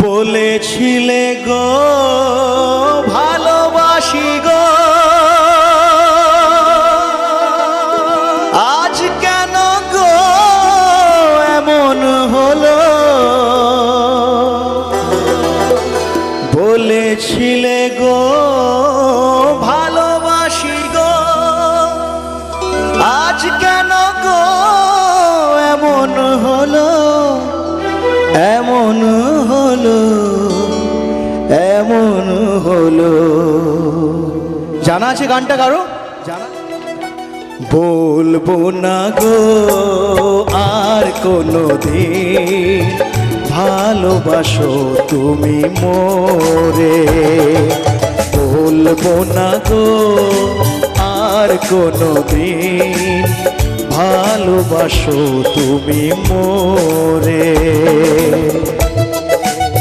বলেছিলে গো ভালোবাসি গো, আজ কেন গো এমন হলো? বলেছিলে গো ভালোবাসি গো, আজ কেন গো এমন হলো? এমন হলো, এমন হলো। জানা আছে গানটা কারো? বলবো না গো আর কোনো দিন ভালোবাসো তুমি মোরে, বলবো না গো আর কোনো দিন ভালোবাসো তুমি মোরে।